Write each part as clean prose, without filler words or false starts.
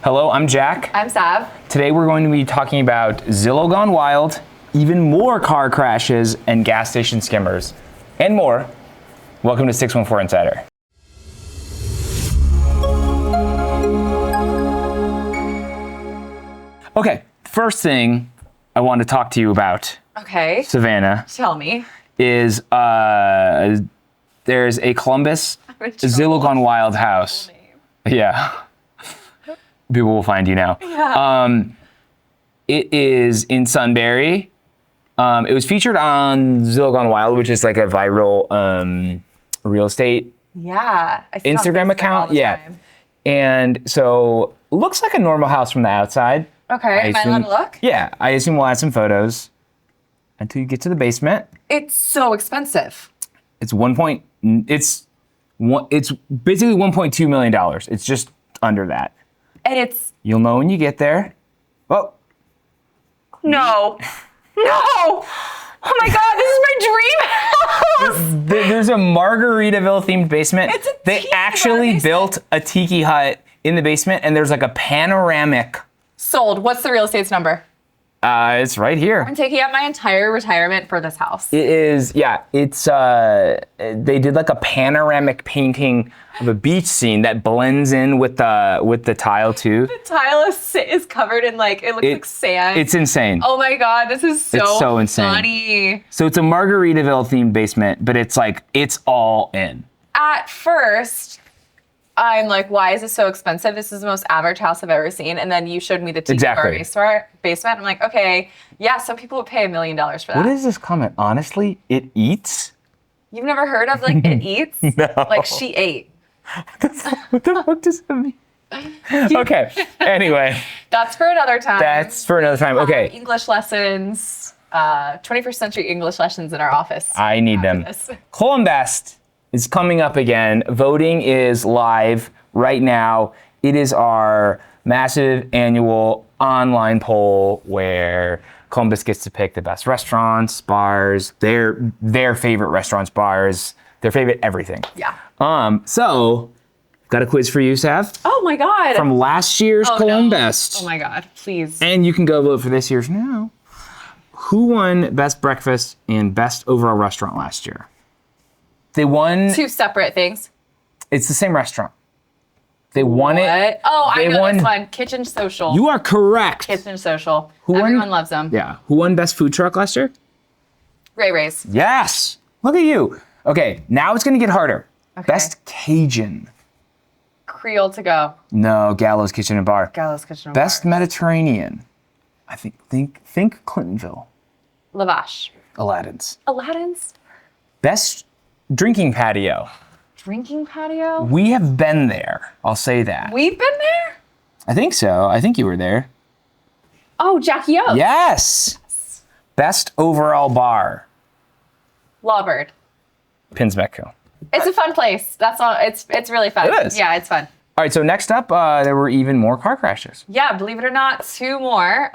Hello, I'm Jack. I'm Sav. Today we're going to be talking about Zillow gone wild, even more car crashes and gas station skimmers, and more. Welcome to 614 Insider. Okay, first thing I want to talk to you about, Okay. Savannah, Tell me. is there's a ColumBEST Zillow gone wild house. Yeah. People will find you now. Yeah. It is in Sunbury. It was featured on Zillow Gone Wild, which is like a viral real estate Yeah. I see it on Instagram Facebook account. all the Yeah. time. And so looks like a normal house from the outside. Okay. Am I allowed to look? Yeah. I assume we'll add some photos until you get to the basement. It's so expensive. It's basically $1.2 million. It's just under that. And it's You'll know when you get there. Oh, no. Oh my God, this is my dream house. there's a Margaritaville themed basement. It's a They tiki bar actually basement. built a tiki hut in the basement, and there's like a panoramic. Sold. What's the real estate's number? It's right here. I'm taking out my entire retirement for this house. It is, yeah. It's they did like a panoramic painting of a beach scene that blends in with the tile too. The tile is covered in it looks like sand. It's insane. Oh my God, this is so insane. funny. So it's a Margaritaville themed basement, but it's all in. At first, I'm like, why is this so expensive? This is the most average house I've ever seen. And then you showed me the tiki bar basement. I'm like, okay, yeah, some people would pay $1 million for that. What is this comment? Honestly, it eats? You've never heard of it eats? No. Like she ate. What the fuck does that mean? Okay, anyway. That's for another time. That's for another time. Okay. English lessons, 21st century English lessons in our office. I need them. This. ColumBEST is coming up again. Voting is live right now. It is our massive annual online poll where ColumBEST gets to pick the best restaurants, bars, their favorite restaurants, bars, their favorite everything. Yeah. So got a quiz for you, Sav. Oh my God. From last year's ColumBEST. Oh my God, please. And you can go vote for this year's now. Who won Best Breakfast and Best Overall Restaurant last year? They won. Two separate things. It's the same restaurant. They won it. What? Oh, I They know won- this one. Kitchen Social. You are correct. Kitchen Social. won? Everyone loves them. Yeah. Who won Best Food Truck last year? Ray Ray's. Yes. Look at you. Okay, now it's gonna get harder. Okay. Best Cajun. Creole to go. No, Gallows Kitchen and Bar. Gallows Kitchen. Best Mediterranean. I think Clintonville. Lavash. Aladdin's. Aladdin's. Best Drinking Patio. Drinking patio. We have been there. I'll say that. We've been there. I think so. I think you were there. Oh, Jackie O. Yes. Best Overall Bar. Lawbird. Pinsmecco. It's a fun place. That's all. It's really fun. It is. Yeah, it's fun. All right, so next up, there were even more car crashes. Yeah, believe it or not, two more.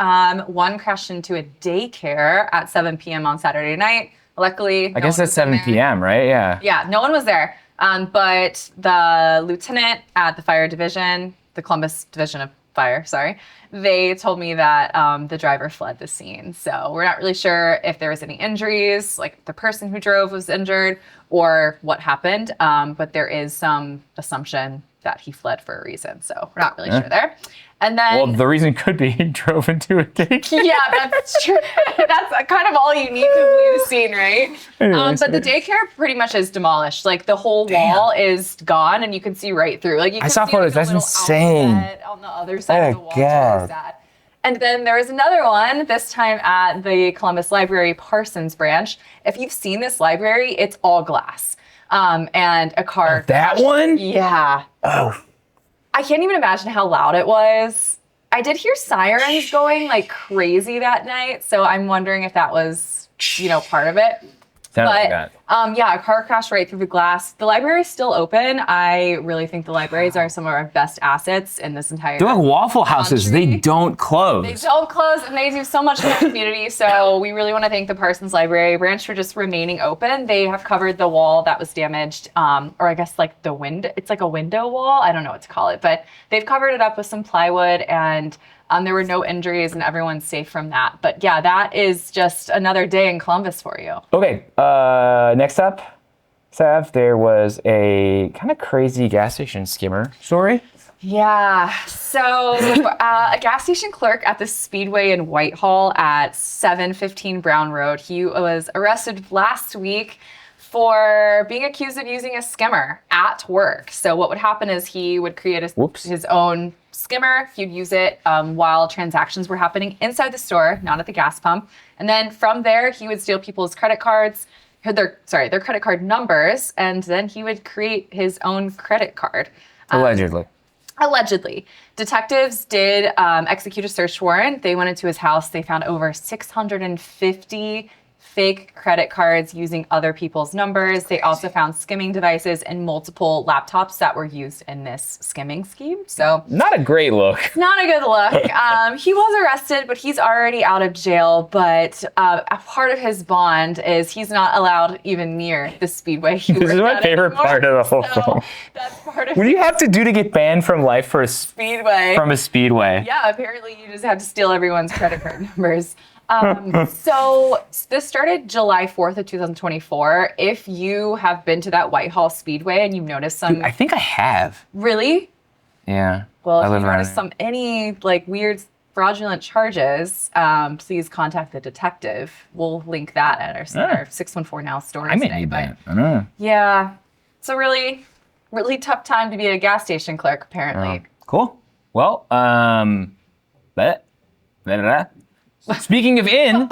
One crashed into a daycare at 7 p.m. on Saturday night. Luckily, I guess that's 7 p.m., right? Yeah. Yeah, no one was there. But the lieutenant at the fire division, the ColumBEST division of fire, sorry, they told me that the driver fled the scene. So we're not really sure if there was any injuries, like the person who drove was injured or what happened. But there is some assumption that he fled for a reason. So we're not really sure there. And then, Well, the reason could be he drove into a daycare. yeah, that's true. That's kind of all you need to flee the scene, right? Anyways, But the daycare pretty much is demolished. Like the whole wall is gone, and you can see right through. Like you can saw see, photos. like, a That's little insane. outlet on the other side of the Oh, wall God. towards that. And then there was another one. This time at the ColumBEST Library Parsons branch. If you've seen this library, it's all glass. And a car. That one? Yeah. Oh. I can't even imagine how loud it was. I did hear sirens going like crazy that night, so I'm wondering if that was, part of it. Sounds like that. Yeah, a car crashed right through the glass. The library is still open. I really think the libraries are some of our best assets in this entire They're like Waffle Houses. country. They don't close. They don't close, and they do so much for the community. So we really want to thank the Parsons Library branch for just remaining open. They have covered the wall that was damaged, or I guess like the window. It's like a window wall. I don't know what to call it, but they've covered it up with some plywood, and there were no injuries, and everyone's safe from that. But yeah, that is just another day in Columbus for you. Okay, next up, Sav, there was a kind of crazy gas station skimmer story. Yeah, so a gas station clerk at the Speedway in Whitehall at 715 Brown Road, he was arrested last week for being accused of using a skimmer at work. So what would happen is he would create his own skimmer. He'd use it while transactions were happening inside the store, not at the gas pump. And then from there, he would steal people's credit cards, their credit card numbers, and then he would create his own credit card. Allegedly. Allegedly. Detectives did execute a search warrant. They went into his house. They found over 650 fake credit cards using other people's numbers. They also found skimming devices and multiple laptops that were used in this skimming scheme. So not a great look. Not a good look. He was arrested, but he's already out of jail. But a part of his bond is he's not allowed even near the Speedway. This is my favorite part of the whole film. That's part of What do you have to do to get banned from life for a Speedway? From a Speedway? Yeah, apparently you just have to steal everyone's credit card numbers. So this started July 4th of 2024. If you have been to that Whitehall Speedway and you've noticed some... Dude, I think I have. Really? Yeah. Well, if you notice any like weird fraudulent charges, please contact the detective. We'll link that at our 614 Now story I may today. need that. I don't know. Yeah. It's a really, really tough time to be a gas station clerk, apparently. Cool. Well, Speaking of in,